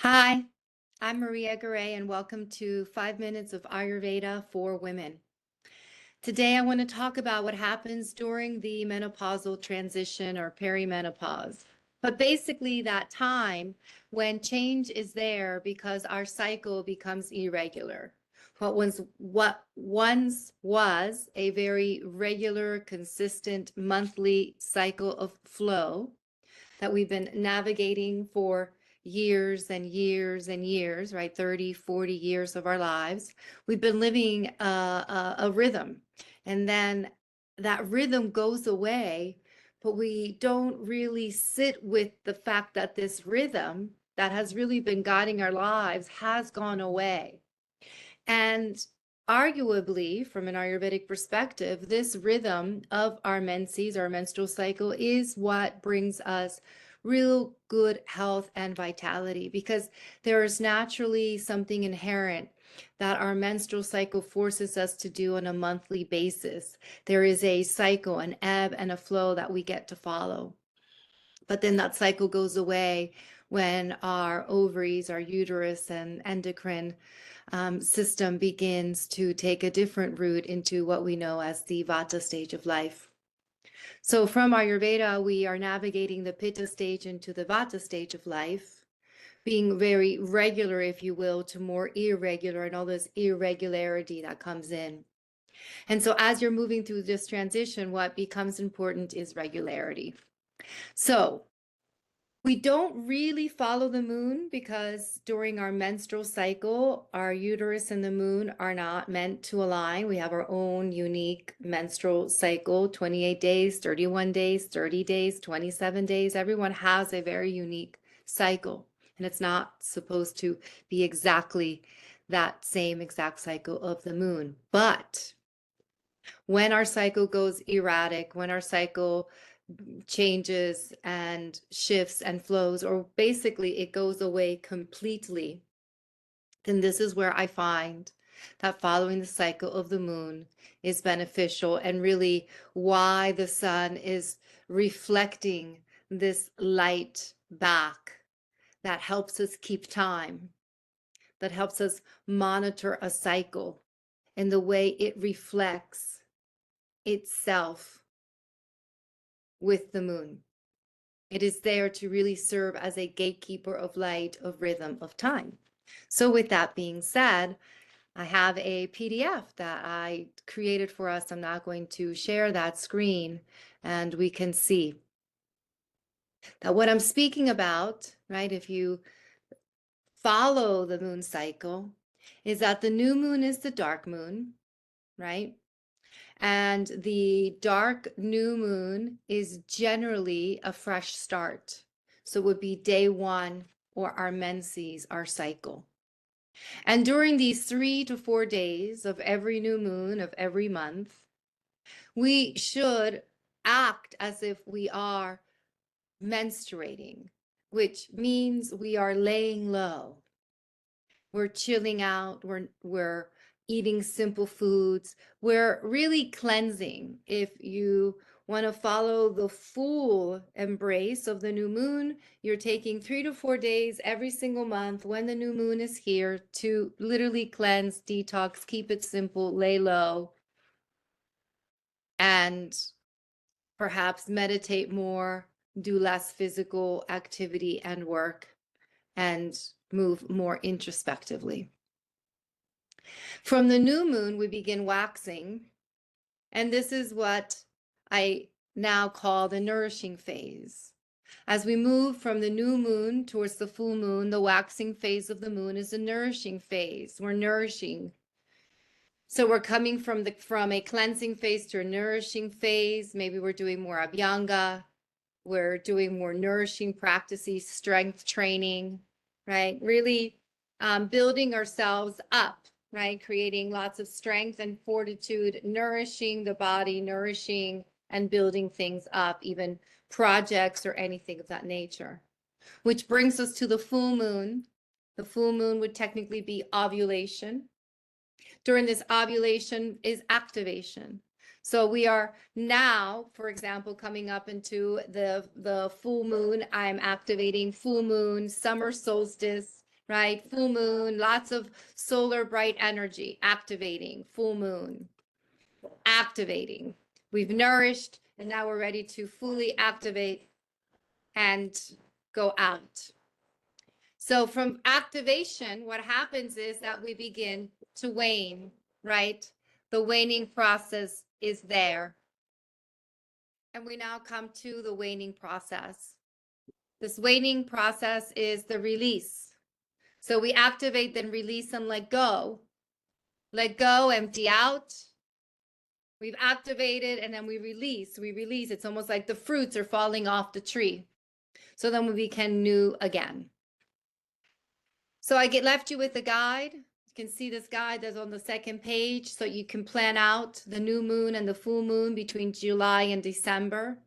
Hi, I'm Maria Garay, and welcome to 5 Minutes of Ayurveda for Women. Today, I want to talk about what happens during the menopausal transition or perimenopause. But basically, that time when change is there because our cycle becomes irregular. What once was a very regular, consistent monthly cycle of flow that we've been navigating for years and years and years, right? 30, 40 years of our lives. We've been living a rhythm. And then that rhythm goes away, but we don't really sit with the fact that this rhythm that has really been guiding our lives has gone away. And arguably, from an Ayurvedic perspective, this rhythm of our menses, our menstrual cycle, is what brings us real good health and vitality because there is naturally something inherent that our menstrual cycle forces us to do on a monthly basis. There is a cycle, an ebb and a flow that we get to follow. But then that cycle goes away when our ovaries, our uterus, and endocrine system begins to take a different route into what we know as the Vata stage of life. So from Ayurveda, we are navigating the Pitta stage into the Vata stage of life, being very regular, if you will, to more irregular and all this irregularity that comes in. And so as you're moving through this transition, what becomes important is regularity. So we don't really follow the moon because during our menstrual cycle, our uterus and the moon are not meant to align. We have our own unique menstrual cycle, 28 days, 31 days, 30 days, 27 days. Everyone has a very unique cycle, and it's not supposed to be exactly that same exact cycle of the moon. But when our cycle goes erratic, when our cycle changes and shifts and flows, or basically it goes away completely, then this is where I find that following the cycle of the moon is beneficial and really why the sun is reflecting this light back that helps us keep time, that helps us monitor a cycle and the way it reflects itself with the moon. It is there to really serve as a gatekeeper of light, of rhythm, of time. So with that being said, I have a PDF that I created for us. I'm not going to share that screen, and we can see that what I'm speaking about, right, if you follow the moon cycle, is that the new moon is the dark moon, right? And the dark new moon is generally a fresh start. So it would be day one or our menses, our cycle. And during these 3 to 4 days of every new moon of every month, we should act as if we are menstruating, which means we are laying low. We're chilling out, we're eating simple foods, we're really cleansing. If you want to follow the full embrace of the new moon, you're taking 3 to 4 days every single month when the new moon is here to literally cleanse, detox, keep it simple, lay low, and perhaps meditate more, do less physical activity and work, and move more introspectively. From the new moon, we begin waxing, and this is what I now call the nourishing phase. As we move from the new moon towards the full moon, the waxing phase of the moon is a nourishing phase. We're nourishing. So we're coming from a cleansing phase to a nourishing phase. Maybe we're doing more abhyanga. We're doing more nourishing practices, strength training, right? Really building ourselves up, right? Creating lots of strength and fortitude, nourishing the body, nourishing and building things up, even projects or anything of that nature. Which brings us to the full moon. The full moon would technically be ovulation. During this ovulation is activation. So we are now, for example, coming up into the full moon. I'm activating full moon, summer solstice, right? Full moon, lots of solar bright energy, activating, full moon, activating. We've nourished, and now we're ready to fully activate and go out. So from activation, what happens is that we begin to wane, right? The waning process is there. And we now come to the waning process. This waning process is the release. So we activate, then release and let go. Let go, empty out. We've activated and then we release. We release. It's almost like the fruits are falling off the tree. So then we can new again. So I left you with a guide. You can see this guide that's on the second page, so you can plan out the new moon and the full moon between July and December.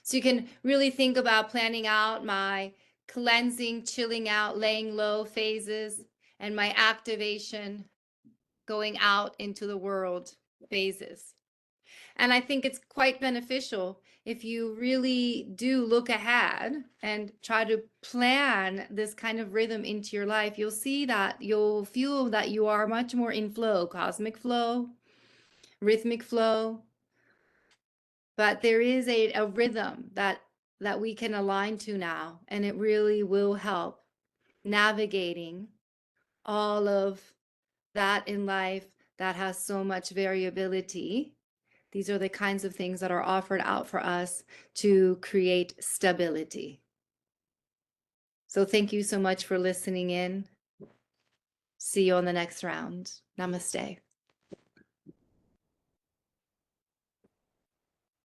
So you can really think about planning out my cleansing, chilling out, laying low phases, and my activation, going out into the world phases. And I think it's quite beneficial if you really do look ahead and try to plan this kind of rhythm into your life. You'll see that you'll feel that you are much more in flow, cosmic flow, rhythmic flow. But there is a rhythm that we can align to now, and it really will help navigating all of that in life that has so much variability. These are the kinds of things that are offered out for us to create stability. So thank you so much for listening in. See you on the next round. Namaste.